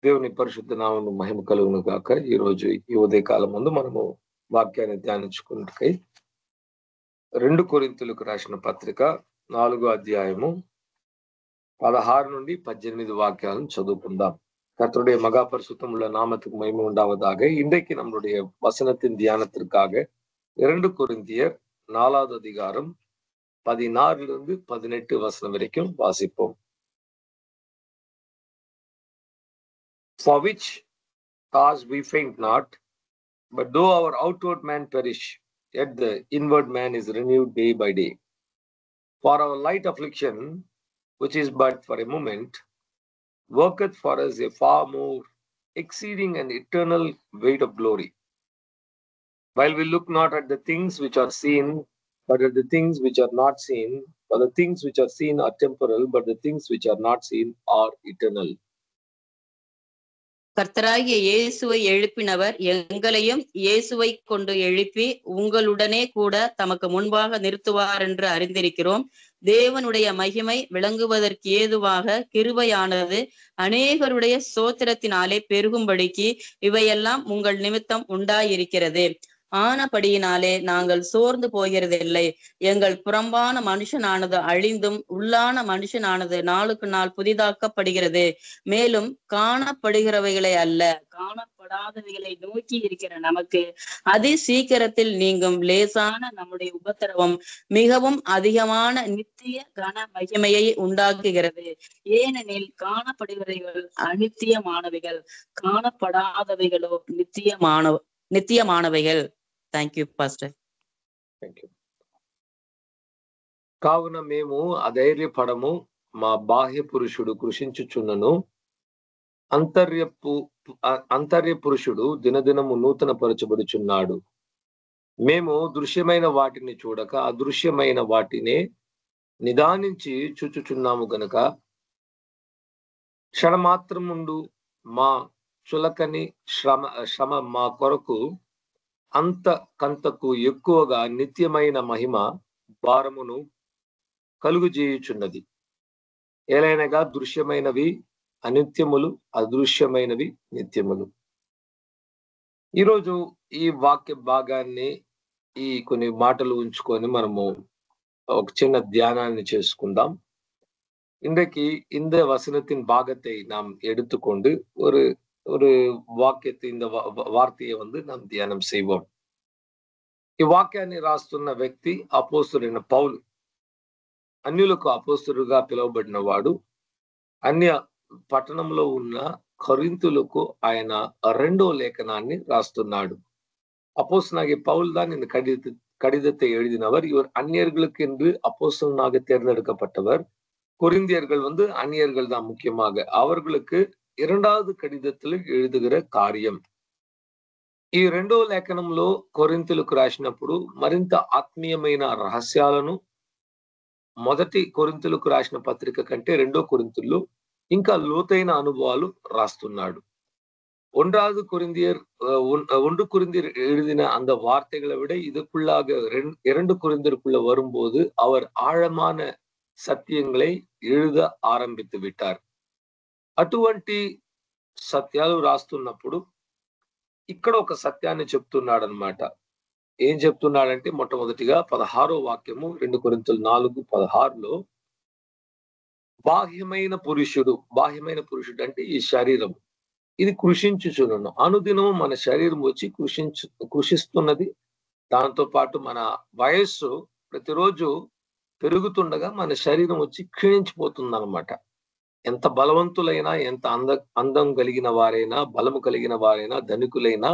దేవుని పరిశుద్ధ నామమును మహిమ కలుగును గాక. ఈ రోజు ఈ ఉదయకాలం ముందు మనము వాక్యాన్ని ధ్యానించుకున్నట్టుకై 2 కొరింథీయులకు రాసిన పత్రిక 4వ అధ్యాయము 16 నుండి 18 வாக்கியாలను చదువుకుందాం. கர்த்தருடைய மகா பரிசுத்தமுள்ள நாமத்துக்கு மகிமை உண்டாவதாக. இன்றைக்கு நம்முடைய வசனத்தின் தியானத்திற்காக 2 கொரிந்தியர் 4வது அதிகாரம் 16 18 வசனம் வரைக்கும் வாசிப்போம். For which cause we faint not, but though our outward man perish, yet the inward man is renewed day by day. For our light affliction, which is but for a moment, worketh for us a far more exceeding and eternal weight of glory. While we look not at the things which are seen, but at the things which are not seen. For the things which are seen are temporal, but the things which are not seen are eternal. கர்த்தராகிய இயேசுவை எழுப்பினவர் எங்களையும் இயேசுவை கொண்டு எழுப்பி உங்களுடனே கூட தமக்கு முன்பாக நிறுத்துவார் என்று அறிந்திருக்கிறோம். தேவனுடைய மகிமை விளங்குவதற்கு ஏதுவாக கிருபையானது அநேகருடைய சோத்திரத்தினாலே பெருகும்படிக்கு இவையெல்லாம் உங்கள் நிமித்தம் உண்டாயிருக்கிறது. ஆனபடியினாலே நாங்கள் சோர்ந்து போகிறதில்லை. எங்கள் புறம்பான மனுஷனானது அழிந்தும் உள்ளான மனுஷனானது நாளுக்கு நாள் புதிதாக்கப்படுகிறது. மேலும் காணப்படுகிறவைகளை அல்ல, காணப்படாதவைகளை நோக்கி இருக்கிற நமக்கு அதி சீக்கிரத்தில் நீங்கும் லேசான நம்முடைய உபத்திரவம் மிகவும் அதிகமான நித்திய கன மகிமையை உண்டாக்குகிறது. ஏனெனில் காணப்படுகிறவைகள் அநித்தியமானவைகள், காணப்படாதவைகளோ நித்தியமானவைகள். Thank you pastor. కావున మేము అధైర్యపడము, మా బాహ్య పురుషుడు కృషించుచున్నను, అంతర్య పురుషుడు దినదినము నూతన పరచబడుచున్నాడు. మేము దృశ్యమైన వాటిని చూడక అదృశ్యమైన వాటినే నిదానించి చూచుచున్నాము గనుక క్షణమాత్రముండు మా చులకని శ్రమ మా కొరకు అంతకంతకు ఎక్కువగా నిత్యమైన మహిమ భారమును కలుగుజేయుచున్నది. ఏలైనగా దృశ్యమైనవి అనిత్యములు, అదృశ్యమైనవి నిత్యములు. ఈరోజు ఈ వాక్య భాగాన్ని కొన్ని మాటలు ఉంచుకొని మనము ఒక చిన్న ధ్యానాన్ని చేసుకుందాం. இன்றைக்கு இந்த வசனத்தின் பாகத்தை நாம் எடுத்துக்கொண்டு ஒரு வாக்கியத்தை, இந்த வார்த்தையை நாம் தியானம் செய்வோம். ఇవాక్యాన్ని రాస్తున్న వ్యక్తి అపోస్తలుడైన పౌలు. అన్యులకు అపోస్తలుడుగా పిలువబడిన వాడు. అన్య పట్టణంలో ఉన్న కొరింథీయులకు ఆయన 2వ లేఖనాన్ని రాస్తున్నాడు. அப்போஸ்தலனாகிய பவுல் தான் இந்த கடிதத்தை எழுதினவர். இவர் அந்நியர்களுக்கு என்று அப்போஸ்தலனாக தேர்ந்தெடுக்கப்பட்டவர். கொரிந்தியர்கள் அந்நியர்கள் தான். முக்கியமாக அவர்களுக்கு 2வது కడిదத்தில் எழுதுகிற కార్యం. ఈ 2వ లేఖనంలో కొరింథీయులకు రాసినప్పుడు మరింత ఆత్మీయమైన రహస్యాలను మొదటి కొరింథీయులకు రాసిన పత్రిక కంటే 2వ కొరింథీయుల్లో ఇంకా లోతైన అనుభవాలు రాస్తున్నాడు. 1 கொரிந்தியர் எழுதின அந்த வார்த்தைகளை விட இதுக்குள்ளாக 2 கொரிந்தியருக்குள்ள வரும்போது அவர் ஆழமான సత్యங்களை எழுத ఆరంభించి విட்டார். అటువంటి సత్యాలు రాస్తున్నప్పుడు ఇక్కడ ఒక సత్యాన్ని చెప్తున్నాడు అన్నమాట. ఏం చెప్తున్నాడంటే మొట్టమొదటిగా 16వ వాక్యము 2 కొరింథీయులు 4:16లో బాహ్యమైన పురుషుడు అంటే ఈ శరీరం ఇది కృషించుచును. అనుదినము మన శరీరం వచ్చి కృషిస్తున్నది. దాంతో పాటు మన వయస్సు ప్రతిరోజు పెరుగుతుండగా మన శరీరం వచ్చి క్షీణించిపోతుంది అన్నమాట. ఎంత బలవంతులైనా, ఎంత అందం కలిగిన వారైనా, బలము కలిగిన వారైనా, ధనికులైనా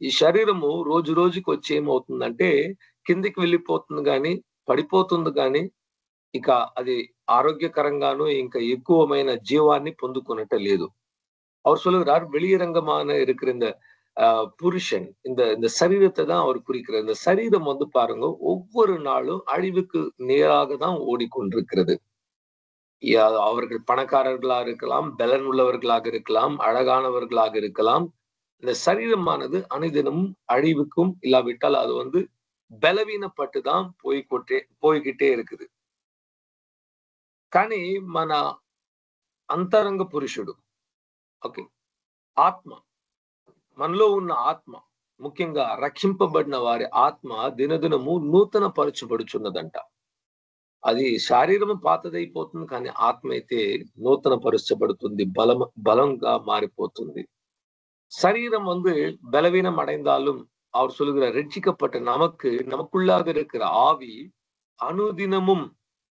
ఈ శరీరము రోజు రోజుకి వచ్చి ఏమవుతుందంటే కిందికి వెళ్ళిపోతుంది కానీ, పడిపోతుంది కానీ, ఇక అది ఆరోగ్యకరంగాను ఇంకా ఎక్కువమైన జీవాన్ని పొందుకున్నట్ట లేదు. அவர் சொல்லுகிறார், வெளியரங்கமான இருக்கிற இந்த புருஷன், இந்த சரீரத்தை தான் அவர் குறிக்கிறார். இந்த சரீரம் பாருங்க ஒவ்வொரு நாளும் அழிவுக்கு நேராக தான் ஓடிக்கொண்டிருக்கிறது. அவர்கள் பணக்காரர்களாக இருக்கலாம், பலன் உள்ளவர்களாக இருக்கலாம், அழகானவர்களாக இருக்கலாம். இந்த சரீரமானது அனுதினமும் அழிவுக்கும், இல்லாவிட்டால் அது பலவீனப்பட்டு தான் போய்கிட்டே இருக்குது. కానీ మన అంతరంగ పురుషుడు, ఓకే, ఆత్మ, మనలో ఉన్న ఆత్మ, ముఖ్యంగా రక్షింపబడిన వారి ఆత్మ దినదినము నూతన పరచబడుచున్నదంట. అది శరీరము పాతదైపోతుంది, కానీ ఆత్మ అయితే నూతన పరచబడుతుంది, బలంగా మారిపోతుంది. சரீரம் பலவீனம் அடைந்தாலும் அவர் சொல்லுகிற ரட்சிக்கப்பட்ட நமக்குள்ளாக இருக்கிற ஆவி அனுதினமும்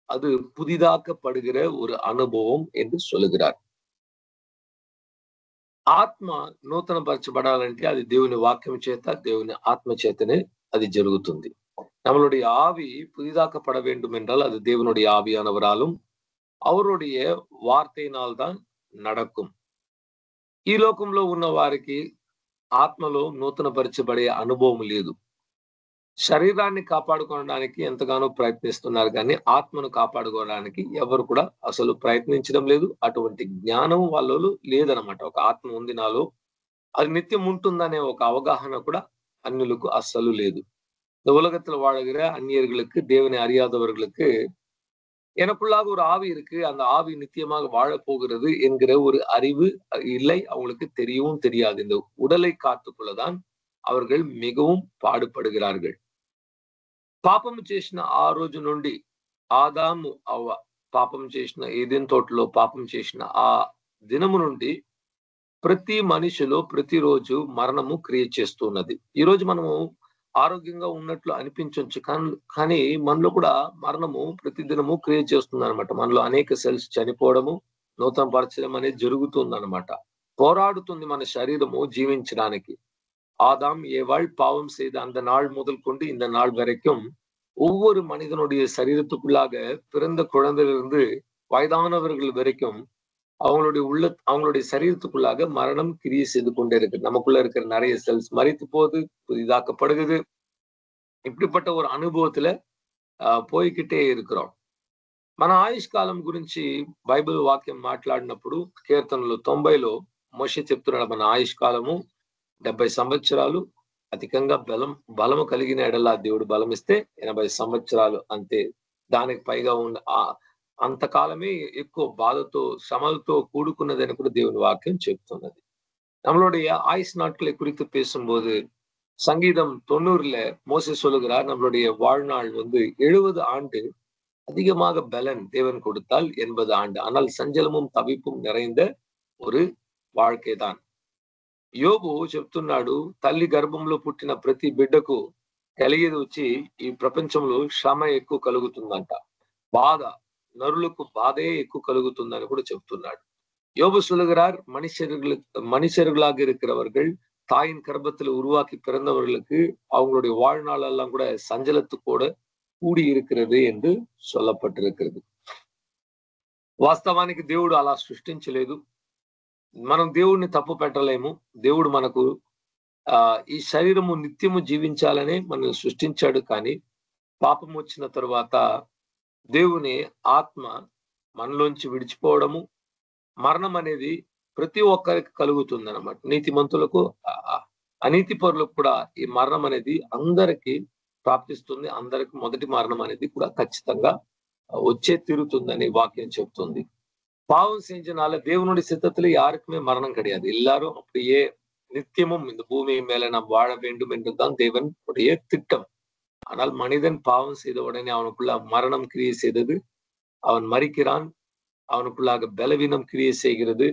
அது புதிதாக்கப்படுகிற ஒரு அனுபவம் என்று சொல்லுகிறார். ఆత్మ నూతన పరచబడాలంటే అది దేవుని వాక్యం చేత, దేవుని ఆత్మ చేతనే అది జరుగుతుంది. நம்மளுடைய ஆவி புதிதாக்கப்பட வேண்டும் என்றால் அது தேவனுடைய ஆவியானவராலும் அவருடைய வார்த்தையினால் தான் நடக்கும். ఈ లోకంలో ఉన్న వారికి ఆత్మలో నూతన పరచబడే అనుభవం లేదు. శరీరాన్ని కాపాడుకోవడానికి ఎంతగానో ప్రయత్నిస్తున్నారు, కానీ ఆత్మను కాపాడుకోవడానికి ఎవరు కూడా అసలు ప్రయత్నించడం లేదు. అటువంటి జ్ఞానం వాళ్ళలో లేదనమాట. ఒక ఆత్మ ఉంది నాలో, అది నిత్యం ఉంటుందనే ఒక అవగాహన కూడా అన్యులకు అస్సలు లేదు. இந்த உலகத்துல வாழுகிற அந்நியர்களுக்கு, தேவனை அறியாதவர்களுக்கு எனக்குள்ளாக ஒரு ஆவி இருக்கு, அந்த ஆவி நித்தியமாக வாழப் போகிறது என்கிற ஒரு அறிவு இல்லை, அவங்களுக்கு தெரியவும் தெரியாது. இந்த உடலை காத்துக்கொள்ளதான் அவர்கள் மிகவும் పాడుపడుகிறார்கள். పాపము చేసిన ఆ రోజు నుండి ఆదాము అవ్వ పాపం చేసిన ఏదెన్ తోటలో పాపం చేసిన ఆ దినము నుండి ప్రతి మనిషిలో ప్రతిరోజు మరణము క్రియేట్ చేస్తున్నది. ఈ రోజు మనము ఆరోగ్యంగా ఉన్నట్లు అనిపించవచ్చు, కానీ మనలో కూడా మరణము ప్రతిదినము క్రియేట్ చేస్తుంది అనమాట. మనలో అనేక సెల్స్ చనిపోవడము, నూతన పరచడం అనేది జరుగుతుంది అనమాట. పోరాడుతుంది మన శరీరము జీవించడానికి. ஆதாம் ஏவாள் பாவம் செய்த அந்த நாள் முதல் கொண்டு இந்த நாள் வரைக்கும் ஒவ்வொரு மனிதனுடைய சரீரத்துக்குள்ளாக பிறந்த குழந்தையிலிருந்து வயதானவர்கள் வரைக்கும் அவங்களுடைய சரீரத்துக்குள்ளாக மரணம் கிரியை செய்து கொண்டே இருக்கு. நமக்குள்ள இருக்கிற நிறைய செல்ஸ் மரித்து போகுது, புதிதாக்கப்படுகிறது. இப்படிப்பட்ட ஒரு అనుభవத்துல పోయికిటే இருக்கிறோம். మన ఆయుష్కాలం గురించి బైబిల్ వాక్యం మాట్లాడినప్పుడు కీర్తనలు 90లో మోషే చెప్తున్నాడు, మన ఆయుష్కాలము 70 సంవత్సరాలు, అధికంగా బలము కలిగిన ఎడల దేవుడు బలమిస్తే 80 సంవత్సరాలు అంతే. దానికి పైగా ఉన్న అంతకాలమే ఎక్కువ బాధతో శ్రమలతో కూడుకున్నదని కూడా దేవుని వాక్యం చెప్తున్నది. நம்மளுடைய ஆயுஷ் நாட்களை குறித்து பேசும்போது சங்கீதம் 90ல மோசே சொல்லுகிறார், நம்மளுடைய வாழ்நாள் 70 ஆண்டு, அதிகமாக பலன் தேவன் கொடுத்தால் 80 ஆண்டு, ஆனால் சஞ்சலமும் தவிப்பும் நிறைந்த ஒரு வாழ்க்கை தான். యోబు చెప్తున్నాడు, తల్లి గర్భంలో పుట్టిన ప్రతి బిడ్డకు కలిగేది వచ్చి ఈ ప్రపంచంలో శ్రమ ఎక్కువ కలుగుతుందంట, బాధ, నరులకు బాధే ఎక్కువ కలుగుతుందని కూడా చెప్తున్నాడు. யோபு சொல்லுகிறார், மனுஷர்களாக இருக்கிறவர்கள் தாயின் கர்ப்பத்தில் உருவாக்கி பிறந்தவர்களுக்கு அவங்களுடைய வாழ்நாள் எல்லாம் கூட சஞ்சலத்துக்கூட கூடி இருக்கிறது என்று சொல்லப்பட்டிருக்கிறது. వాస్తవానికి దేవుడు అలా సృష్టించలేదు. మనం దేవుడిని తప్పు పెట్టలేము. దేవుడు మనకు ఈ శరీరము నిత్యము జీవించాలనే మనల్ని సృష్టించాడు. కానీ పాపం వచ్చిన తరువాత దేవుని ఆత్మ మనలోంచి విడిచిపోవడము, మరణం అనేది ప్రతి ఒక్కరికి కలుగుతుంది అన్నమాట. నీతిమంతులకు, అనీతి పరులకు కూడా ఈ మరణం అనేది అందరికీ ప్రాప్తిస్తుంది. అందరికి మొదటి మరణం అనేది కూడా ఖచ్చితంగా వచ్చే తీరుతుందని వాక్యం చెప్తుంది. பாவம் செஞ்சனால தேவனுடைய சித்தத்துல யாருக்குமே மரணம் கிடையாது. எல்லாரும் அப்படியே நித்தியமும் இந்த பூமி மேல நாம் வாழ வேண்டும் என்றுதான் தேவனுடைய திட்டம். ஆனால் மனிதன் பாவம் செய்த உடனே அவனுக்குள்ள மரணம் கிரியை செய்தது, அவன் மரிக்கிறான், அவனுக்குள்ளாக பலவீனம் கிரியை செய்கிறது,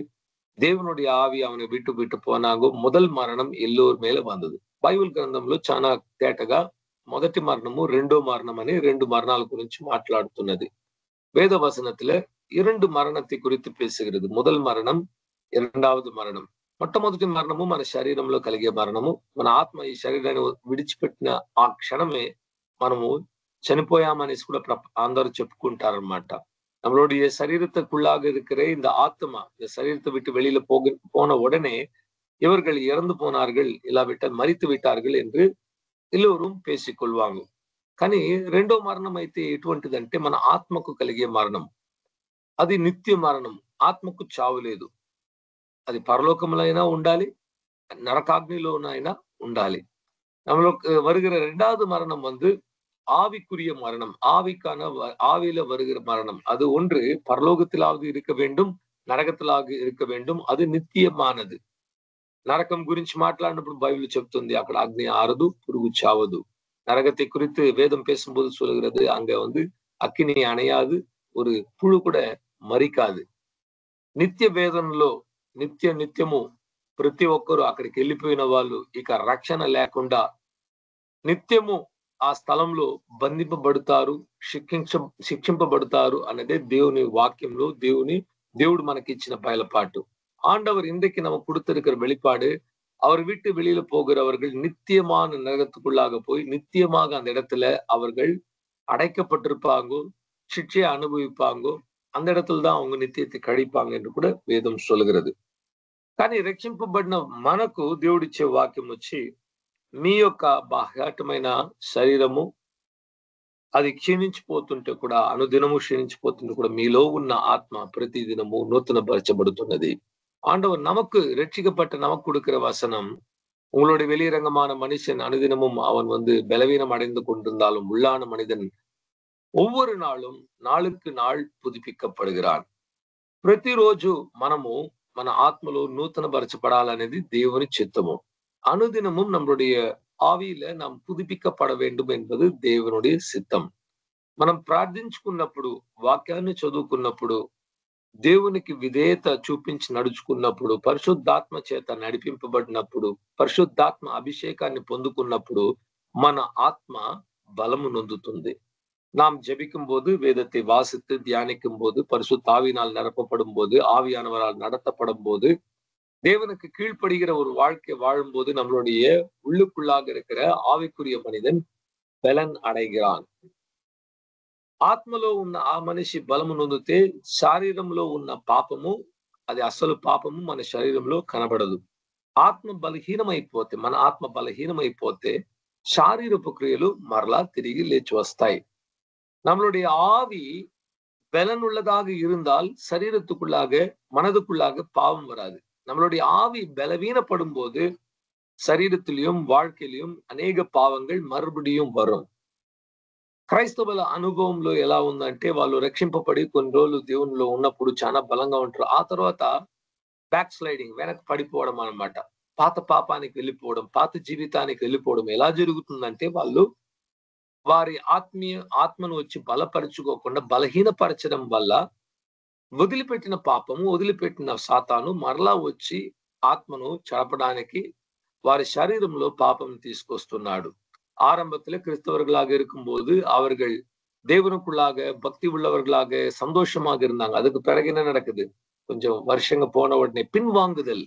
దేవునుడి ఆవి அவனை విட்டு పోనాగో మొదల్ మరణం ఎల్లోర్ మేల వందదు. బైబిల్ గ్రంథంలో చాలా తేటగా మొదటి మరణము, రెండో మరణం అని 2 మరణాల గురించి మాట్లాడుతున్నది. వేద వచనத்துல 2 మరణத்தை குறித்து பேசுகிறது. முதல் மரணம், இரண்டாவது మరణం. మొట్టమొదటి మరణము మన శరీరంలో కలిగే మరణము. మన ఆత్మ ఈ శరీరాన్ని విడిచిపెట్టిన ఆ క్షణమే మనము చనిపోయామనేసి కూడా అందరూ చెప్పుకుంటారన్నమాట. நம்மளுடைய சரீரத்துக்குள்ளாக இருக்கிற இந்த ஆத்மா இந்த சரீரத்தை விட்டு வெளியில போன உடனே இவர்கள் இறந்து போனார்கள், இல்லாவிட்டால் மரித்து விட்டார்கள் என்று ఎల్లరూ పేసికొల్వాంగు. కానీ రెండో మరణం అయితే ఎటువంటిదంటే మన ఆత్మకు కలిగే మరణం. అది నిత్య మరణం. ఆత్మకు చావు లేదు. అది పరలోకంలో అయినా ఉండాలి, నరకాగ్నిలోనైనా ఉండాలి. நம்மளுக்கு வருகிற 2வது மரணம் ஆவிக்குரிய மரணம். ஆவியில வருகிற மரணம். அது ஒன்று பரலோகத்திலாவது இருக்க வேண்டும், நரகத்திலாக இருக்க வேண்டும். அது நித்தியமானது. நரகம் గురించి మాట్లాడినప్పుడు బైబిల్ చెప్తుంది అక్కడ అగ్ని ఆరదు పురుగు చావదు. நரகத்தை குறித்து வேதம் பேசும்போது சொல்லுகிறது அங்க అగ్ని అణயாது ஒரு పుழு కూడా మరికాదు. నిత్య వేదనలో నిత్యము ప్రతి ఒక్కరు అక్కడికి వెళ్ళిపోయిన వాళ్ళు ఇక రక్షణ లేకుండా నిత్యము ఆ స్థలంలో బంధింపబడతారు, శిక్షింపబడతారు అన్నదే దేవుని వాక్యంలో దేవుడు మనకి ఇచ్చిన బయలుపాటు. ஆண்டவர் இன்றைக்கு நம்ம கொடுத்திருக்கிற வெளிப்பாடு, அவர் விட்டு வெளியில போகிறவர்கள் நித்தியமான நரகத்துக்குள்ளாக போய் நித்தியமாக அந்த இடத்துல அவர்கள் அடைக்கப்பட்டிருப்பாங்கோ, శిక్ష అనుభవిப்பாங்கో, அந்த இடத்துல தான் அவங்க నిత్యத்தை కழிப்பாங்க என்று కూడా వేదం சொல்லுகிறது. కానీ రక్షింపబడిన మనకు దేవుడిచ్చే వాక్యం వచ్చి, మీ యొక్క బాహ్యాటమైన శరీరము అది క్షీణించిపోతుంటే కూడా, అనుదినము క్షీణించిపోతుంటే కూడా మీలో ఉన్న ఆత్మ ప్రతిదినము నూతనపరచబడుతున్నది. ஆண்டவர் நமக்கு ரட்சிக்கப்பட்ட நமக்கு கொடுக்கிற வசனம், உங்களுடைய வெளிரங்கமான மனுஷன் அனுதினமும் அவன் பலவீனம் அடைந்து கொண்டிருந்தாலும் உள்ளான மனிதன் ஒவ்வொரு நாளும் నాளுக்கு నాள் పుదిపిక్కப்படுகிறான். ప్రతిరోజు మనము మన ఆత్మలో నూతనపరచబడాలనేది దేవుని చిత్తము. అనుదినமும் நம்மளுடைய ఆవిల நாம் పుదిపిக்கப்பட வேண்டும் என்பது దేవునుடைய సిద్ధం. మనం ప్రార్థించుకున్నప్పుడు, వాక్యాన్ని చదువుకున్నప్పుడు, దేవునికి విధేయత చూపించి నడుచుకున్నప్పుడు, పరిశుద్ధాత్మ చేత నడిపింపబడినప్పుడు, పరిశుద్ధాత్మ అభిషేకాన్ని పొందుకున్నప్పుడు మన ఆత్మ బలము నొందుతుంది. நாம் ஜெபிக்கும் போது, வேதத்தை வாசித்து தியானிக்கும் போது, பரிசுத்த ஆவியினால் நிரப்பப்படும் போது, ஆவியானவரால் நடத்தப்படும் போது, தேவனுக்கு கீழ்ப்படுகிற ஒரு வாழ்க்கை வாழும்போது நம்மளுடைய உள்ளுக்குள்ளாக இருக்கிற ஆவிக்குரிய மனிதன் பலன் అடைகிறான். ఆత్మలో ఉన్న ఆ మనిషి బలము నొందితే శరీరంలో ఉన్న పాపము, అది అసలు పాపము మన శరీరంలో కనబడదు. మన ఆత్మ బలహీనమైపోతే శారీరపు క్రియలు మరలా తిరిగి లేచి వస్తాయి. நம்மளுடைய ஆவி பலனுள்ளதாக இருந்தால் சரீரத்துக்குள்ளாக, மனதுக்குள்ளாக பாவம் வராது. நம்மளுடைய ஆவி பலவீனப்படும் போது శరీరத்திலும் வாழ்க்கையிலும் అనేక పావంగల్ మறுபடியும் వரும். క్రైస్తవుల అనుభవంలో ఎలా ఉందంటే, వాళ్ళు రక్షింపబడి కొన్ని రోజులు దేవునిలో ఉన్నప్పుడు చాలా బలంగా ఉంటారు. ఆ తర్వాత బ్యాక్ స్లైడింగ్, వెనక్కి పడిపోవడం అన్నమాట. పాత పాపానికి వెళ్ళిపోవడం, పాత జీవితానికి వెళ్ళిపోవడం ఎలా జరుగుతుందంటే, వాళ్ళు వారి ఆత్మను వచ్చి బలపరచుకోకుండా బలహీనపరచడం వల్ల వదిలిపెట్టిన పాపము, వదిలిపెట్టిన సాతాను మరలా వచ్చి ఆత్మను చంపడానికి వారి శరీరంలో పాపం తీసుకొస్తున్నాడు. ஆரம்பத்துல கிறிஸ்தவர்களாக இருக்கும்போது அவர்கள் தேவனுக்குள்ளாக பக்தி உள்ளவர்களாக சந்தோஷமாக இருந்தாங்க. அதுக்கு பிறகு என்ன நடக்குது? கொஞ்சம் வருஷங்க போன உடனே பின்வாங்குதல்,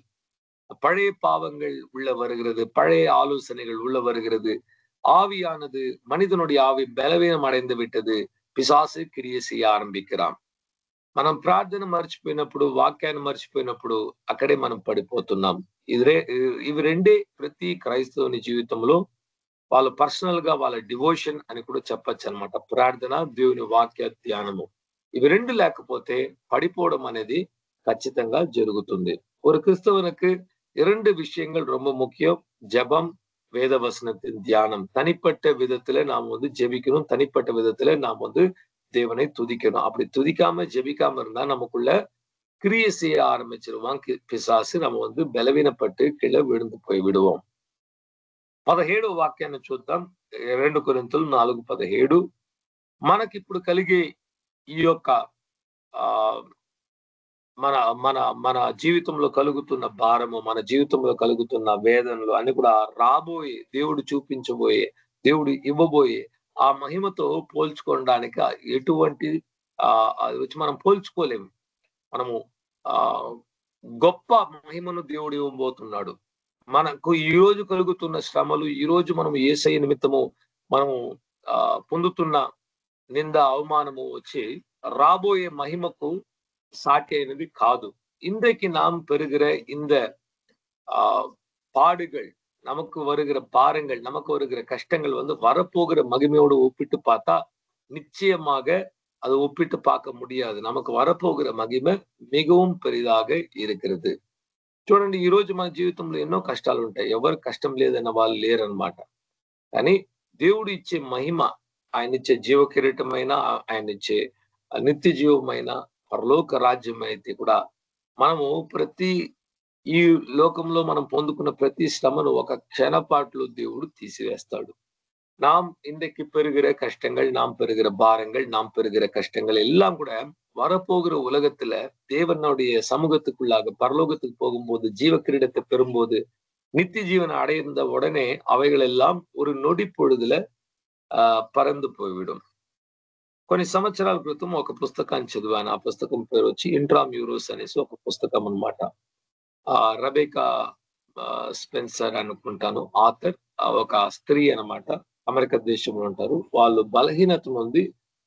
பழைய பாவங்கள் உள்ள வருகிறது, பழைய ஆலோசனைகள் உள்ள வருகிறது. ஆவியானது, மனிதனுடைய ஆவி பலவீனம் అடைந்து విட்டது. పిశాసు క్రియ చేయ ఆరంభించరాం. మనం ప్రార్థన మర్చిపోయినప్పుడు, వాక్యాన్ని మర్చిపోయినప్పుడు అక్కడే మనం పడిపోతున్నాం. ఇవి రెండే ప్రతి క్రైస్తవుని జీవితంలో వాళ్ళ పర్సనల్ గా వాళ్ళ డివోషన్ అని కూడా చెప్పచ్చు అనమాట. ప్రార్థన, దేవుని వాక్య ధ్యానము, ఇవి రెండు లేకపోతే పడిపోవడం అనేది ఖచ్చితంగా జరుగుతుంది. ஒரு கிறிஸ்தவனுக்கு இரண்டு விஷயங்கள் ரொம்ப முக்கியம். ஜெபம், வேத வசனத்தின் தியானம். தனிப்பட்ட விதத்துல நாம் ஜெபிக்கணும், தனிப்பட்ட விதத்துல நாம் தேவனை துதிக்கணும். அப்படி துதிக்காம ஜெபிக்காம இருந்தா நமக்குள்ள கிரியை செய்ய ஆரம்பிச்சிருவான் பிசாசு. நம்ம బలవీనపట్టు కీழ విழுந்து పోయి విడుவோం. 17వ వాక్యాన్ని చూద్దాం. 2 కొరింథీయులు 4:17. మనకిప్పుడు కలిగే ఈ యొక్క మన మన మన జీవితంలో కలుగుతున్న భారము, మన జీవితంలో కలుగుతున్న వేదనలు అన్ని కూడా రాబోయే, దేవుడు చూపించబోయే, దేవుడు ఇవ్వబోయే ఆ మహిమతో పోల్చుకోవడానికి ఎటువంటి అది వచ్చి మనం పోల్చుకోలేము. మనము గొప్ప మహిమను దేవుడు ఇవ్వబోతున్నాడు. మనకు ఈ రోజు కలుగుతున్న శ్రమలు, ఈ రోజు మనం యేసయ్య నిమిత్తము మనము పొందుతున్న నింద, అవమానము వచ్చి రాబోయే మహిమకు சாட்டி అయినది కాదు. இன்றைக்கு நாம் பெறுகிற இந்த பாடுகள், நமக்கு வருகிற பாரங்கள், நமக்கு வருகிற கஷ்டங்கள் வரப்போகிற மகிமையோடு ஒப்பிட்டு பார்த்தா நிச்சயமாக அது ஒப்பிட்டு பார்க்க முடியாது. நமக்கு வரப்போகிற మహిమ మిகவும் పెరిதாக இருக்கிறது. చూడండి, ఈ రోజు మన జీవితంలో ఎన్నో కష్టాలు ఉంటాయి. ఎవరు కష్టం లేదన్న వాళ్ళు లేరనమాట. కానీ దేవుడు ఇచ్చే మహిమ, ఆయన ఇచ్చే జీవ కిరీటమైన, ఆయన ఇచ్చే నిత్య జీవమైన పరలోక రాజ్యం అయితే కూడా మనము ప్రతి ఈ లోకంలో మనం పొందుకున్న ప్రతి శ్రమను ఒక క్షణపాటులో దేవుడు తీసివేస్తాడు. நாம் இன்றைக்கு பெறுகிற கஷ்டங்கள், நாம் பெறுகிற பாரங்கள், நாம் பெறுகிற கஷ்டங்கள் எல்லாம் கூட வரப்போகிற உலகத்துல தேவனுடைய சமூகத்துக்குள்ளாக பரலோகத்துக்கு போகும்போது, ஜீவ கிரீடத்தை பெறும்போது, நித்திய ஜீவனை அடைந்த உடனே அவைகள் எல்லாம் ஒரு நொடி பொழுதுல పరందు పోయివిడం. కొన్ని సంవత్సరాల క్రితం ఒక పుస్తకాన్ని చదివాను. ఆ పుస్తకం పేరు వచ్చి ఇంట్రామ్యూరోస్ అనేసి ఒక పుస్తకం అన్నమాట. రబేకా స్పెన్సర్ అనుకుంటాను ఆథర్. ఒక స్త్రీ అన్నమాట, అమెరికా దేశంలో ఉంటారు. వాళ్ళు బలహీనత నుండి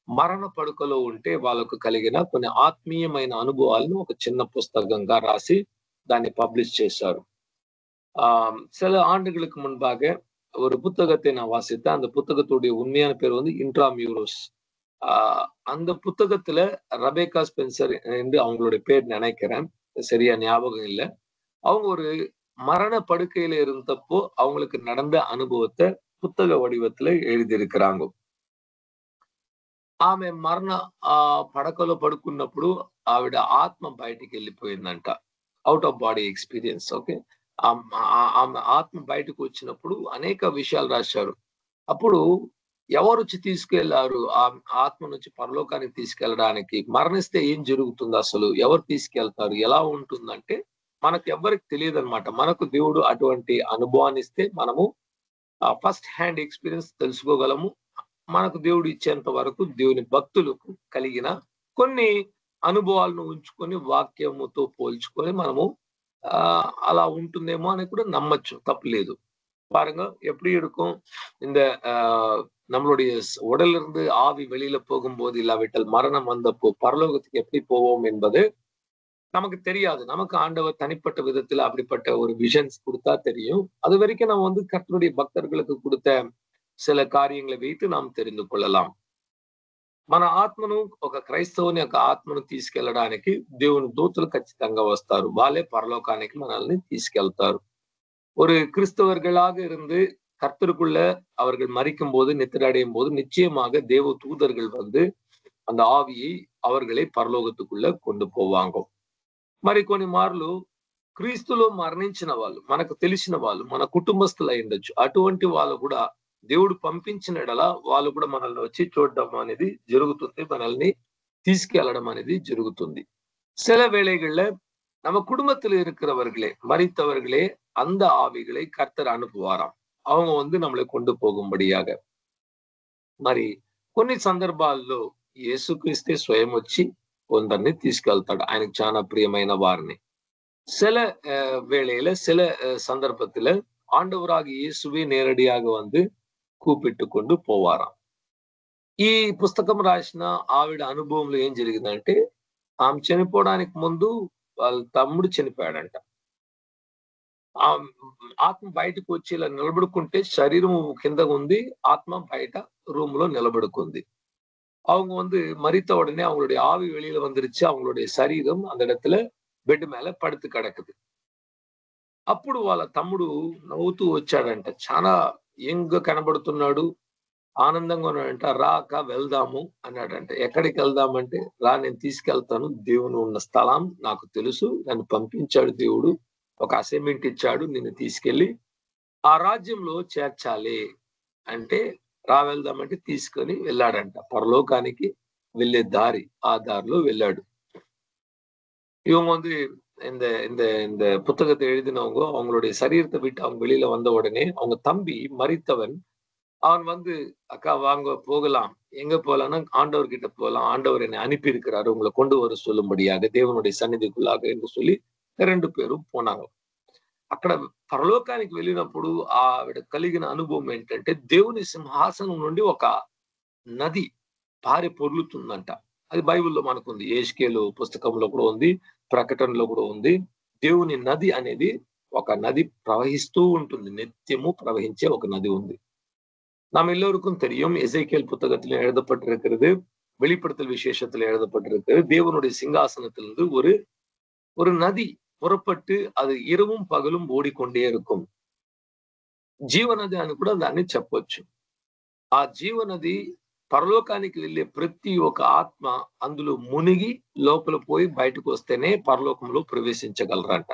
మరణ పడుకలో ఉంటే వాళ్ళకు కలిగిన కొన్ని ఆత్మీయమైన అనుభవాలను ఒక చిన్న పుస్తకంగా రాసి దాన్ని పబ్లిష్ చేశారు. சில ஆண்டுகளுக்கு முன்பாக ஒரு புத்தகத்தை நான் வாசித்தேன். அந்த புத்தகத்துடைய உண்மையான பேர் வந்து இன்ட்ராம்யூரோஸ். அந்த புத்தகத்துல ரபேக்கா ஸ்பென்சர் என்று அவங்களுடைய பேர் நினைக்கிறேன், சரியா ஞாபகம் இல்லை. அவங்க ஒரு மரண படுக்கையில இருந்தப்போ அவங்களுக்கு நடந்த அனுபவத்தை புத்தக வடிவத்துல எழுதியிருக்கிறாங்க. ఆమె మరణ పడకలో పడుకున్నప్పుడు ఆవిడ ఆత్మ బయటికి వెళ్ళిపోయిందంట. Out of body experience. Okay, ఆమె ఆత్మ బయటకు వచ్చినప్పుడు అనేక విషయాలు రాశారు. అప్పుడు ఎవరు వచ్చి తీసుకెళ్లారు ఆ ఆత్మ నుంచి పరలోకానికి తీసుకెళ్ళడానికి? మరణిస్తే ఏం జరుగుతుంది, అసలు ఎవరు తీసుకెళ్తారు, ఎలా ఉంటుందంటే మనకు ఎవరికి తెలియదు అనమాట. మనకు దేవుడు అటువంటి అనుభవాన్ని ఇస్తే మనము ఫస్ట్ హ్యాండ్ ఎక్స్పీరియన్స్ తెలుసుకోగలము. మనకు దేవుడు ఇచ్చేంత వరకు దేవుని భక్తులకు కలిగిన కొన్ని అనుభవాలను ఉంచుకొని వాక్యముతో పోల్చుకొని మనము అలా ఉంటుందేమో అని కూడా నమ్మచ్చు, తప్పులేదు. பாருங்க எப்படி இருக்கும் இந்த நம்மளுடைய உடல்ல இருந்து ஆவி வெளியில போகும்போது, இல்லாவிட்டால் மரணம் வந்தப்போ பரலோகத்துக்கு எப்படி போவோம் என்பது நமக்கு தெரியாது. நமக்கு ஆண்டவர் தனிப்பட்ட விதத்துல அப்படிப்பட்ட ஒரு விஷன்ஸ் கொடுத்தா தெரியும். அது வரைக்கும் நம்ம வந்து கர்த்தருடைய பக்தர்களுக்கு கொடுத்த சில కార్యங்களை வைத்து நாம் தெரிந்து கொள்ளலாம். మన ఆత్మను ఒక క్రైస్తవుని యొక్క ఆత్మను తీసుకెళ్ళడానికి దేవుని దూతలు ఖచ్చితంగా వస్తారు. వాళ్ళే పరలోకానికి మనల్ని తీసుకెళ్తారు. ஒரு கிறிஸ்தவர்களாக இருந்து கர்த்தருக்குள்ள அவர்கள் மரிக்கும் போது, நித்திரடையும் போது நிச்சயமாக தேவ தூதர்கள் வந்து அந்த ఆవిயை அவர்களை పరలోకத்துக்குள்ள கொண்டு పోవాంగ. మరి కొన్ని మార్లు క్రీస్తులో మరణించిన వాళ్ళు, మనకు తెలిసిన వాళ్ళు, మన కుటుంబస్తులు అయి ఉండొచ్చు. అటువంటి వాళ్ళు కూడా దేవుడు పంపించిన ఎడల వాళ్ళు కూడా మనల్ని వచ్చి చూడడం అనేది జరుగుతుంది, మనల్ని తీసుకెళ్లడం అనేది జరుగుతుంది. சில வேளைகள்ல நம்ம குடும்பத்தில் இருக்கிறவர்களே, மரித்தவர்களே அந்த ஆவிகளை கர்த்தர் அனுப்புவாராம். அவங்க வந்து நம்மளை கொண்டு போகும்படியாக. మరి కొన్ని సందర్భాల్లో యేసుక్రీస్తే స్వయం వచ్చి కొందరిని తీసుకెళ్తాడు, ఆయనకు చాలా ప్రియమైన వారిని. சில வேளையில சில సందర్భத்துல ఆండవరాగి యేసువే నేరడియాగా வந்து కూపిట్టు கொண்டு పోవారాం. ఈ పుస్తకం రాసిన ఆవిడ అనుభవంలో ఏం జరిగిందంటే, ఆమె చనిపోవడానికి ముందు వాళ్ళ తమ్ముడు చనిపోయాడంట. ఆత్మ బయటకు వచ్చి ఇలా నిలబడుకుంటే శరీరం కింద ఉంది, ఆత్మ బయట రూమ్ లో నిలబడుకుంది. அவங்க வந்து மரித்த உடனே அவங்களுடைய ஆவி வெளியில வந்துருச்சு, அவங்களுடைய சரீரம் அந்த இடத்துல బెడ్ மேல పడుతు கிடக்குது. అప్పుడు వాళ్ళ తమ్ముడు నవ్వుతూ వచ్చాడంట, చాలా యంగ్ కనబడుతున్నాడు, ఆనందంగా ఉన్నాడంట. రా అక్క వెళ్దాము అన్నాడంట. ఎక్కడికి వెళ్దామంటే, రా నేను తీసుకెళ్తాను, దేవుని ఉన్న స్థలం నాకు తెలుసు, నన్ను పంపించాడు దేవుడు, ఒక అసైన్మెంట్ ఇచ్చాడు, నిన్ను తీసుకెళ్లి ఆ రాజ్యంలో చేర్చాలి అంటే, రా వెళ్దామంటే తీసుకొని వెళ్ళాడంట. పరలోకానికి వెళ్ళే దారి, ఆ దారిలో వెళ్ళాడు. இவங்க வந்து இந்த இந்த இந்த புத்தகத்தை எழுதினவங்க அவங்களுடைய சரீரத்தை விட்டு அவங்க வெளியில வந்த உடனே அவங்க தம்பி மரித்தவன் அவன் வந்து, அக்கா வாங்க போகலாம், எங்க போகலாம்னா ஆண்டவர் கிட்ட போகலாம், ஆண்டவர் என்னை அனுப்பி இருக்கிறாரு உங்களை கொண்டு வர சொல்லும்படியாக தேவனுடைய సన్నిధిக்குள்ளாக என்று சொல்லி 2 பேரும் పోనాங்க. అక్కడ పరలోకానికి వెళ్ళినప్పుడు ఆవిడ కలిగిన అనుభవం ఏంటంటే, దేవుని సింహాసనం నుండి ఒక నది పారి పొర్లుతుందంట. అది బైబిల్లో మనకుంది, యెహెజ్కేలు పుస్తకంలో కూడా ఉంది, ప్రకటనలో కూడా ఉంది. దేవుని నది అనేది ఒక నది ప్రవహిస్తూ ఉంటుంది, నిత్యము ప్రవహించే ఒక నది ఉంది. நாம் எல்லோருக்கும் தெரியும், எசேக்கியேல் புத்தகத்தில் எழுதப்பட்டிருக்கிறது, வெளிப்படுத்தல் விசேஷத்தில் எழுதப்பட்டிருக்கிறது, தேவனுடைய சிங்காசனத்திலிருந்து ஒரு நதி పురపట్టు అది இரவும் పగலும் ఓడికొండే இருக்கும். జీవనది అని కూడా దాన్ని చెప్పొచ్చు. ఆ జీవనది పరలోకానికి వెళ్ళే ప్రతి ఒక్క ఆత్మ అందులో మునిగి లోపల పోయి బయటకు వస్తేనే పరలోకంలో ప్రవేశించగలరంట.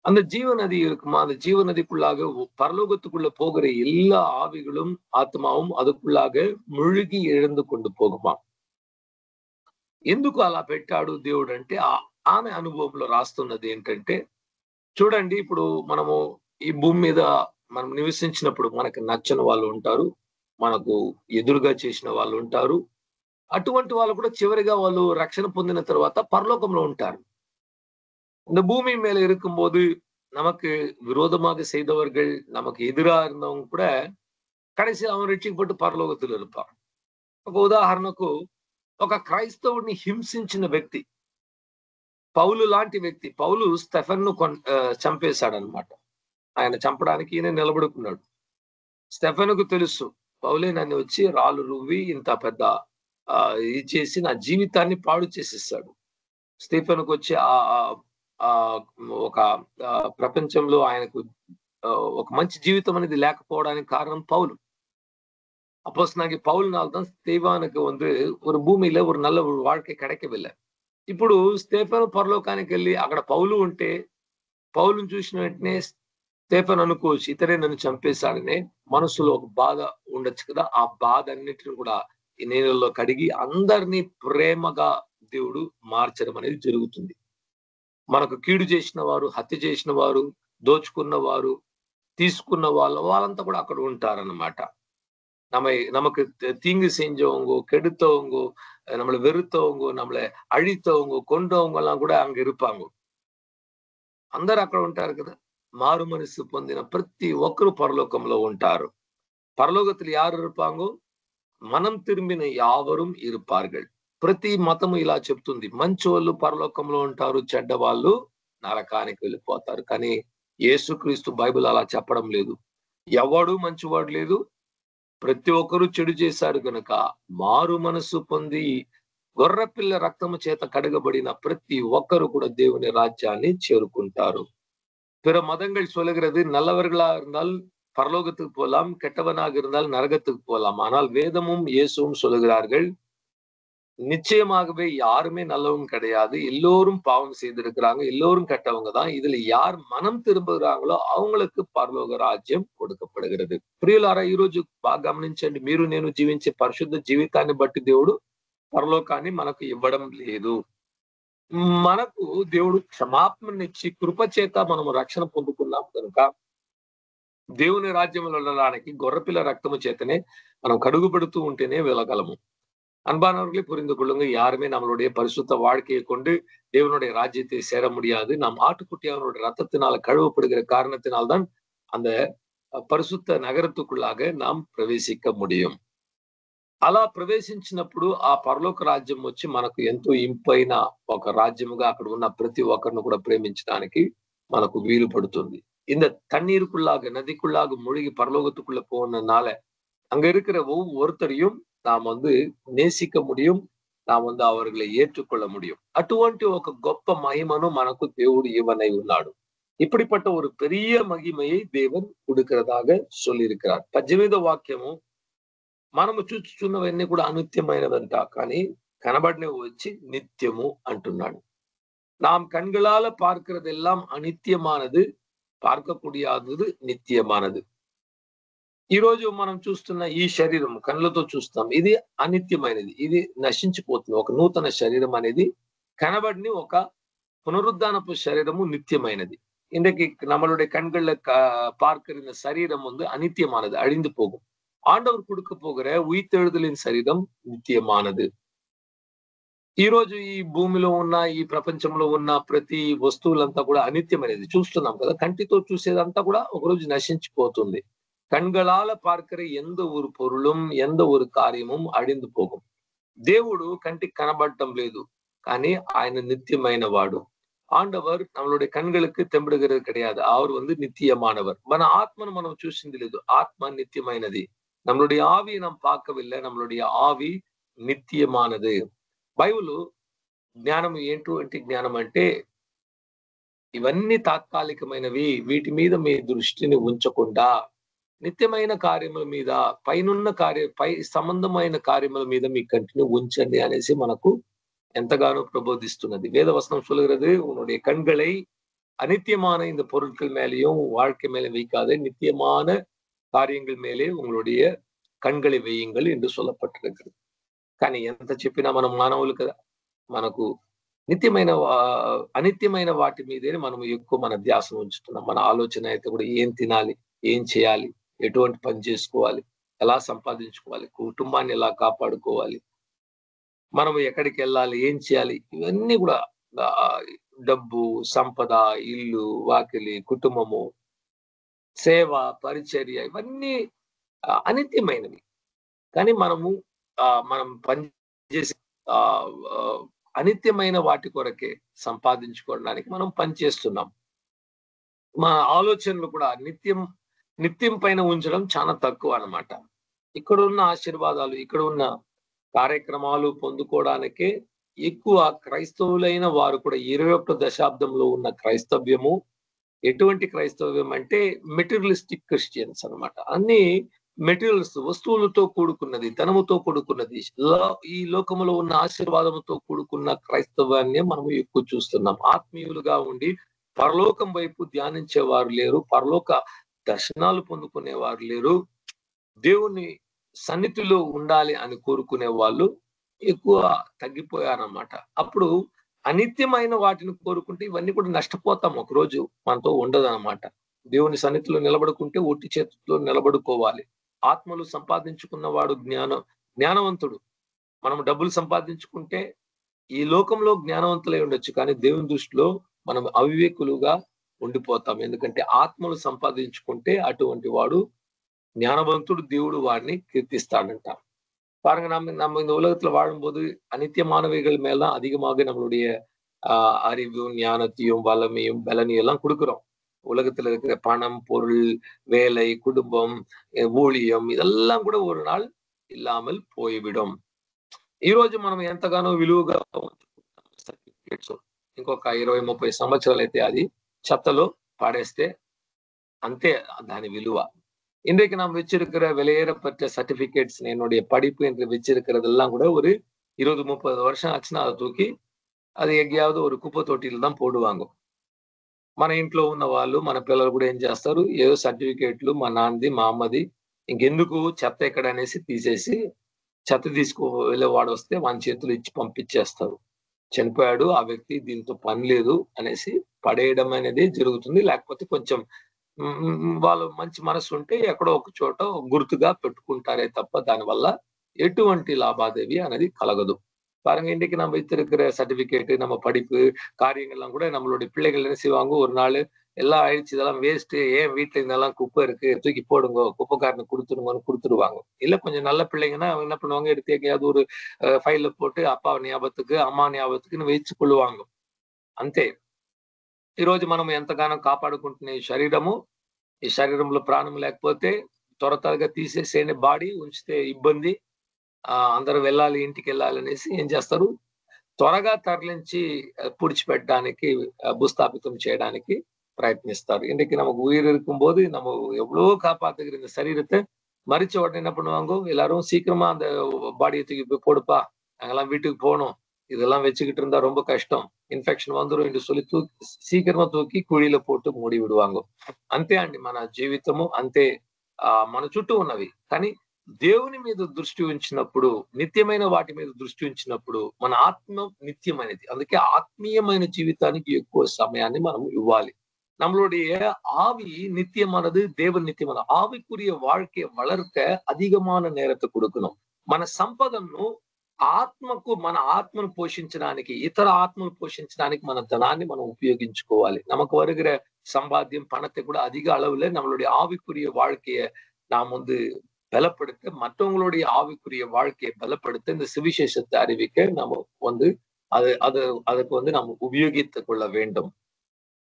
அந்த ஜீவநதி இருக்குமா, அந்த ஜீவநதிக்குள்ளாக பரலோகத்துக்குள்ள போகிற எல்லா ஆவிகளும் ఆత్మాவும் அதுக்குள்ளாக ముழுగి எழுந்து கொண்டு போகுமா. ఎందుకు అలా పెట్టాడు దేవుడు అంటే ఆమె అనుభవంలో రాస్తున్నది ఏంటంటే, చూడండి ఇప్పుడు మనము ఈ భూమి మీద మనం నివసించినప్పుడు మనకు నచ్చని వాళ్ళు ఉంటారు, మనకు ఎదురుగా చేసిన వాళ్ళు ఉంటారు. అటువంటి వాళ్ళు కూడా చివరిగా వాళ్ళు రక్షణ పొందిన తర్వాత పరలోకంలో ఉంటారు. இந்த பூமி மேல இருக்கும்போது நமக்கு விரோதமாக செய்தவர்கள், நமக்கு எதிரா இருந்தவங்க கூட கடைசியில் அவன் రక్షింపబட்டு పరలోకத்தில் இருப்பான். ఒక ఉదాహరణకు ఒక క్రైస్తవుడిని హింసించిన వ్యక్తి, పౌలు లాంటి వ్యక్తి. పౌలు స్టెఫెన్ను చంపేశాడనమాట. ఆయన చంపడానికి ఈయన నిలబడుకున్నాడు. స్టెఫెన్కు తెలుసు, పౌలే నన్ను వచ్చి రాళ్ళు రువ్వి ఇంత పెద్ద ఇది చేసి నా జీవితాన్ని పాడు చేసేసాడు. స్టీఫెన్కు వచ్చి ఒక ప్రపంచంలో ఆయనకు ఒక మంచి జీవితం అనేది లేకపోవడానికి కారణం పౌలు. அப்போஸ்தலனாகிய பவுல்னால்தான் ஸ்தேவானுக்கு ஒரு பூமியில ஒரு நல்ல ஒரு வாழ்க்கை கிடைக்கவில்லை. ఇప్పుడు స్టెఫెను పరలోకానికి వెళ్ళి అక్కడ పౌలు ఉంటే, పౌలుని చూసిన వెంటనే స్టెఫెను అనుకోవచ్చు ఇతరే నన్ను చంపేశాడనే మనసులో ఒక బాధ ఉండొచ్చు కదా. ఆ బాధ అన్నిటిని కూడా ఈ నీళ్ళలో కడిగి అందరినీ ప్రేమగా దేవుడు మార్చడం అనేది జరుగుతుంది. మనకు కీడు చేసిన వారు, హత్య చేసిన వారు, దోచుకున్న వారు, తీసుకున్న వాళ్ళంతా కూడా అక్కడ ఉంటారన్నమాట. நமக்கு தீங்கு செஞ்சவங்க, கெடுத்தவங்க, நம்மளை வெறுத்தவங்க, நம்மளை అழித்தவங்க, கொண்டவங்க எல்லாம் కూడా அங்க இருப்பாங்க. అందరు అక్కడ ఉంటారు కదా. మారు మనసు పొందిన ప్రతి ఒక్కరు పరలోకంలో ఉంటారు. పరలోకத்தில் யார் இருப்பாங்கో, మనం తిరిగిన యావரும் இருப்பார்கள். ప్రతి మతము ఇలా చెప్తుంది, మంచోళ్ళు పరలోకంలో ఉంటారు, చెడ్డవాళ్ళు నరకానికి వెళ్ళిపోతారు. కానీ యేసుక్రీస్తు బైబిల్ అలా చెప్పడం లేదు. ఎవడు మంచివాడు లేదు, ప్రతి ఒక్కరూ చెడు చేశారు కనుక మారు మనసు పొంది గొర్రెపిల్ల రక్తము చేత కడగబడిన ప్రతి ఒక్కరు కూడా దేవుని రాజ్యాన్ని చేరుకుంటారు. பிற மதங்கள் சொல்லுகிறது, நல்லவர்களா இருந்தால் பரலோகத்துக்கு போகலாம், கெட்டவனாக இருந்தால் நரகத்துக்கு போகலாம். ஆனால் வேதமும் இயேசுவும் சொல்லுகிறார்கள், நிச்சயமாகவே யாருமே நல்லவங்க கிடையாது, எல்லோரும் பாவம் செய்திருக்கிறாங்க, எல்லோரும் கெட்டவங்க தான். இதுல யார் மனம் திரும்புகிறாங்களோ அவங்களுக்கு పరలోక రాజ్యం கொடுக்கப்படுகிறது. ప్రియులారా, ఈ రోజు బాగా గమనించండి, మీరు నేను జీవించే పరిశుద్ధ జీవితాన్ని బట్టి దేవుడు పరలోకాన్ని మనకు ఇవ్వడం లేదు. మనకు దేవుడు క్షమాపణనిచ్చి కృప చేత మనము రక్షణ పొందుకున్నాం కనుక దేవుని రాజ్యంలో వెళ్ళడానికి గొర్రెపిల్ల రక్తము చేతనే మనం కడుగుపెడుతూ ఉంటేనే వెళ్ళగలము. அன்பானவர்களே, புரிந்து கொள்ளுங்க, யாருமே நம்மளுடைய பரிசுத்த வாழ்க்கையை கொண்டு தேவனுடைய ராஜ்யத்தை சேர முடியாது. நாம் ஆட்டுக்குட்டி அவனுடைய ரத்தத்தினால கழுவப்படுகிற காரணத்தினால்தான் அந்த పరిశుద్ధ నగరத்துக்குள்ளாக நாம் ప్రవేశిக்க முடியும். అలా ప్రవేశించినప్పుడు ఆ పరలోక రాజ్యం వచ్చి మనకు ఎంతో ఇంపైన ఒక రాజ్యముగా అక్కడ ఉన్న ప్రతి ఒక్కరిని కూడా ప్రేమించడానికి మనకు వీలు పడుతుంది. இந்த தண்ணீருக்குள்ளாக நதிக்குள்ளாக மூழ்கி பரலோகத்துக்குள்ள போனதுனால அங்க இருக்கிற ஒவ்வொருத்தரையும் நாம் నేసిక முடியும், நாம் அவர்களை ఏற்றுకొள்ள முடியும். అటువంటి ఒక గొప్ప మహిమను మనకు దేవుడు ఇవ్వనై ఉన్నాడు. இப்படிப்பட்ட ஒரு பெரிய మహిమயை దేవుడు கொடுக்கிறதாக சொல்லியிருக்கிறார். 18వ వాక్యము, మనము చూచుచున్నవన్నీ కూడా అనిత్యమైనదంట, కానీ కనబడినవి వచ్చి నిత్యము అంటున్నాడు. நாம் కண்களால பார்க்கிறதெல்லாம் అనిత్యமானது, பார்க்கக்கூடியது నిత్యமானது. ఈ రోజు మనం చూస్తున్న ఈ శరీరం కళ్ళతో చూస్తాం, ఇది అనిత్యమైనది, ఇది నశించిపోతుంది. ఒక నూతన శరీరం అనేది కనబడిని ఒక పునరుద్ధానపు శరీరము నిత్యమైనది. இன்றைக்கு நம்மளுடைய கண்கள்ல பார்க்கிற இந்த சரீரம் அனித்தியமானது, அழிந்து போகும். ஆண்டவர் கொடுக்க போகிற ఉయితెழுதலின் శరీరం నిత్యమానది. ఈ రోజు ఈ భూమిలో ఉన్న, ఈ ప్రపంచంలో ఉన్న ప్రతి వస్తువులంతా కూడా అనిత్యమైనది. చూస్తున్నాం కదా, కంటితో చూసేదంతా కూడా ఒకరోజు నశించిపోతుంది. కண்களால பார்க்கிற எந்த ஒரு பொருளும், எந்த ஒரு కార్యமும் అழிந்து పోகும். దేవుడు కంటికి కనబడటం లేదు, కానీ ఆయన నిత్యమైన వాడు. ఆండవర్ நம்மளுடைய కண்களுக்கு తెంబడుகிறது கிடையாது, அவர் నిత్యమానவர். మన ఆత్మను మనం చూసింది లేదు, ఆత్మ నిత్యమైనది. நம்மளுடைய ఆవిயை நாம் பார்க்கவில்லை, நம்மளுடைய ఆవి నిత్యమానది. బైబిల్ జ్ఞానం ఏంటి జ్ఞానం అంటే, ఇవన్నీ తాత్కాలికమైనవి, వీటి మీద మీ దృష్టిని ఉంచకుండా నిత్యమైన కార్యముల మీద, పై సంబంధమైన కార్యముల మీద మీ కంటిని ఉంచండి అనేసి మనకు ఎంతగానో ప్రబోధిస్తున్నది. వేదవచనం சொல்லுகிறது, உன்னுடைய கண்களை அநித்தியமான இந்த பொருட்கள் மேலேயும் வாழ்க்கை மேலே வைக்காத நித்தியமான காரியங்கள் மேலே உங்களுடைய కண்களை వేయంగల్ என்று சொல்லப்பட்டிருக்கிறது. కానీ ఎంత చెప్పినా మనం మానవులు కదా, మనకు నిత్యమైన అనిత్యమైన వాటి మీదే మనం ఎక్కువ మన ధ్యాస ఉంచుతున్నాం. మన ఆలోచన అయితే కూడా ఏం తినాలి, ఏం చేయాలి, ఎటువంటి పని చేసుకోవాలి, ఎలా సంపాదించుకోవాలి, కుటుంబాన్ని ఎలా కాపాడుకోవాలి, మనం ఎక్కడికి వెళ్ళాలి, ఏం చేయాలి, ఇవన్నీ కూడా డబ్బు, సంపద, ఇల్లు, వాకిలి, కుటుంబము, సేవ, పరిచర్య ఇవన్నీ అనిత్యమైనవి. కానీ మనం పనిచేసే అనిత్యమైన వాటి కొరకే సంపాదించుకోవడానికి మనం పనిచేస్తున్నాం. మా ఆలోచనలు కూడా నిత్యం పైన ఉంచడం చాలా తక్కువ అన్నమాట. ఇక్కడ ఉన్న ఆశీర్వాదాలు, ఇక్కడ ఉన్న కార్యక్రమాలు పొందుకోవడానికే ఎక్కువ క్రైస్తవులైన వారు కూడా 21వ దశాబ్దంలో ఉన్న క్రైస్తవ్యము ఎటువంటి క్రైస్తవ్యం అంటే మెటీరియలిస్టిక్ క్రిస్టియన్స్ అన్నమాట. అన్ని మెటీరియల్స్, వస్తువులతో కూడుకున్నది, ధనముతో కూడుకున్నది, ఈ లోకములో ఉన్న ఆశీర్వాదముతో కూడుకున్న క్రైస్తవాన్ని మనము ఎక్కువ చూస్తున్నాం. ఆత్మీయులుగా ఉండి పరలోకం వైపు ధ్యానించేవారు లేరు, పరలోక దర్శనాలు పొందుకునేవారు లేరు, దేవుని సన్నిధిలో ఉండాలి అని కోరుకునే వాళ్ళు ఎక్కువ తగ్గిపోయారన్నమాట. అప్పుడు అనిత్యమైన వాటిని కోరుకుంటే ఇవన్నీ కూడా నష్టపోతాం, ఒకరోజు మనతో ఉండదన్నమాట. దేవుని సన్నిధిలో నిలబడుకుంటే ఒట్టి చేతుల్లో నిలబడుకోవాలి. ఆత్మలు సంపాదించుకున్నవాడు జ్ఞానవంతుడు. మనం డబ్బులు సంపాదించుకుంటే ఈ లోకంలో జ్ఞానవంతులై ఉండొచ్చు, కానీ దేవుని దృష్టిలో మనం అవివేకులుగా ఉండిపోతాం. ఎందుకంటే ఆత్మలు సంపాదించుకుంటే అటువంటి వాడు ஞானவந்தோடு దేవుడు వాడిని கீர்த்திஸ்தான்ட்டா. பாருங்க, நம்ம இந்த உலகத்துல வாழும்போது அனித்தியமானவைகள் மேல அதிகமாக நம்மளுடைய அறிவும், ஞானத்தையும், வல்லமையும், பலனையும் எல்லாம் கொடுக்கிறோம். உலகத்துல இருக்கிற பணம், பொருள், வேலை, కుటుంబం, ஊழியம் இதெல்லாம் కూడా ஒரு நாள் ఇల్లాமல் పోయివిడం. ఈ రోజు మనం ఎంతగానో విలువగా సర్టిఫికేట్స్ ఇంకొక 20-30 సంవత్సరాలు అయితే అది చెత్తలో పాడేస్తే అంతే దాని విలువ. இன்றைக்கு நாம் வச்சிருக்கிற விலையேறப்பட்ட சர்டிபிகேட்ஸ், என்னுடைய படிப்பு என்று வச்சிருக்கிறதெல்லாம் கூட ஒரு 20-30 வருஷம் ஆச்சுன்னா அதை தூக்கி అది ఎగ్గాவது ஒரு కుప్ప తొట్టిలో தான் పోడువాంగ. మన ఇంట్లో ఉన్న వాళ్ళు, మన పిల్లలు కూడా ఏం చేస్తారు, ఏదో సర్టిఫికేట్లు మా నాన్నది, మా అమ్మది, ఇంకెందుకు చెత్త ఎక్కడ అనేసి తీసేసి చెత్త వెళ్ళే వాడు వస్తే వాని చేతులు ఇచ్చి పంపించేస్తారు. చనిపోయాడు ఆ వ్యక్తి, దీంతో పని లేదు అనేసి పడేయడం అనేది జరుగుతుంది. లేకపోతే కొంచెం వాళ్ళు మంచి మనసు ఉంటే ఎక్కడో ఒక చోట గుర్తుగా పెట్టుకుంటారే తప్ప దానివల్ల ఎటువంటి లాభాదేవి అనేది కలగదు. பாருங்க, இன்னைக்கு நம்ம வைத்திருக்கிற சர்டிபிகேட், நம்ம படிப்பு காரியங்கள்லாம் கூட நம்மளுடைய பிள்ளைகள் என்ன செய்வாங்க, ஒரு நாள் எல்லாம் ஆயிடுச்சு, இதெல்லாம் வேஸ்ட், ஏன் வீட்டுல இதெல்லாம் குப்பை இருக்கு, தூக்கி போடுங்க, குப்பைக்காரனுக்கு கொடுத்துருங்கன்னு கொடுத்துருவாங்க. இல்ல கொஞ்சம் நல்ல பிள்ளைங்கன்னா அவங்க என்ன பண்ணுவாங்க, எடுத்து எங்கேயாவது ஒரு ஃபைல்ல போட்டு அப்பா ஞாபகத்துக்கு, అమ్మ ஞాபகத்துக்குன்னு వేచి కొలువాంగ. అంతే. ఈ రోజు మనం ఎంతగానో కాపాడుకుంటున్న ఈ శరీరము, ఈ శరీరంలో ప్రాణం లేకపోతే త్వరగా తీసేసేనే బాడీ, ఉంచితే ఇబ్బంది, అందరూ వెళ్ళాలి, ఇంటికి వెళ్ళాలి అనేసి ఏం చేస్తారు, త్వరగా తరలించి పుడిచిపెట్టడానికి, భూస్థాపితం చేయడానికి பிரயத்னிஸ்தார். இன்றைக்கு நமக்கு உயிர் இருக்கும் போது நம்ம எவ்வளவோ காப்பாத்துகிற இந்த சரீரத்தை மறிச்ச உடனே என்ன பண்ணுவாங்க, எல்லாரும் சீக்கிரமா அந்த பாடியை தூக்கி போய் போடுப்பா, நாங்கெல்லாம் வீட்டுக்கு போகணும், இதெல்லாம் வச்சுக்கிட்டு இருந்தா ரொம்ப கஷ்டம், ఇన్ఫెక్షన్ வந்துரும் என்று சொல்லி సీకరమా తూకి కుళిలో పోటు మూడి విడువాంగ. అంతే అండి మన జీవితము, అంతే మన చుట్టూ ఉన్నవి. కానీ దేవుని మీద దృష్టి ఉంచినప్పుడు, నిత్యమైన వాటి మీద దృష్టి ఉంచినప్పుడు మన ఆత్మ నిత్యమైనది. అందుకే ఆత్మీయమైన జీవితానికి ఎక్కువ సమయాన్ని మనం ఇవ్వాలి. நம்மளுடைய ஆவி நித்தியமானது, தேவன் நித்தியமான ஆவிக்குரிய வாழ்க்கையை வளர்க்க அதிகமான நேரத்தை கொடுக்கணும். మన సంపదను మన ఆత్మను పోషించడానికి, ఇతర ఆత్మను పోషించడానికి మన ధనాన్ని మనం ఉపయోగించుకోవాలి. நமக்கு வருகிற சம்பாத்தியம், பணத்தை கூட அதிக அளவுல நம்மளுடைய ஆவிக்குரிய வாழ்க்கையை நாம் பலப்படுத்த, மற்றவங்களுடைய ஆவிக்குரிய வாழ்க்கையை பலப்படுத்த, இந்த சுவிசேஷத்தை அறிவிக்க நம்ம அதுக்கு நாம் ఉపయోగిத்துக் కొள்ள வேண்டும்.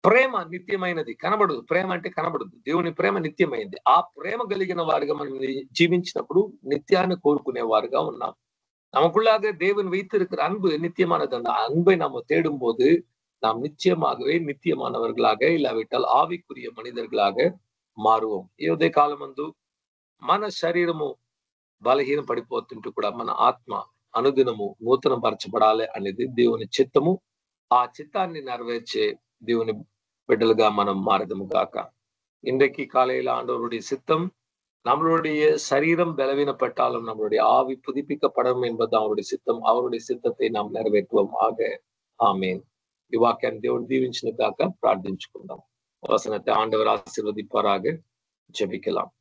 ప్రేమ నిత్యమైనది, కనబడదు. ప్రేమ అంటే కనబడదు, దేవుని ప్రేమ నిత్యమైనది. ఆ ప్రేమ కలిగిన వారుగా మనం జీవించినప్పుడు నిత్యాన్ని కోరుకునే వారుగా ఉన్నాం. நமக்குள்ளாக தேவன் வைத்திருக்கிற அன்பு நித்தியமானது. அந்த அன்பை நாம தேடும் போது நாம் நிச்சயமாகவே நித்தியமானவர்களாக, இல்லாவிட்டால் ఆవికుரிய మనిదర్గలాగ మారుவோம். ఈ ఉదయ కాలమందు మన శరీరము బలహీన పడిపోతుంటూ కూడా మన ఆత్మ అనుదినము నూతన పరచబడాలి అనేది దేవుని చిత్తము. ఆ చిత్తాన్ని నెరవేర్చే దేవుని பிடலுகா மனம் மாறுதும் காக்க. இன்றைக்கு காலையில ஆண்டவருடைய சித்தம் நம்மளுடைய சரீரம் பலவீனப்பட்டாலும் நம்மளுடைய ஆவி புதுப்பிக்கப்படும் என்பது அவருடைய சித்தம். அவருடைய சித்தத்தை நாம் நிறைவேற்றுவோம் ஆக. ఆమేన్. ఈ వాక్యాన్ని దేవుడు దీవించిన గాక ప్రార్థించుకుందాం. వసనத்தை ஆண்டவர் ஆசீர்வதிப்பாராக. ஜெபிக்கலாம்.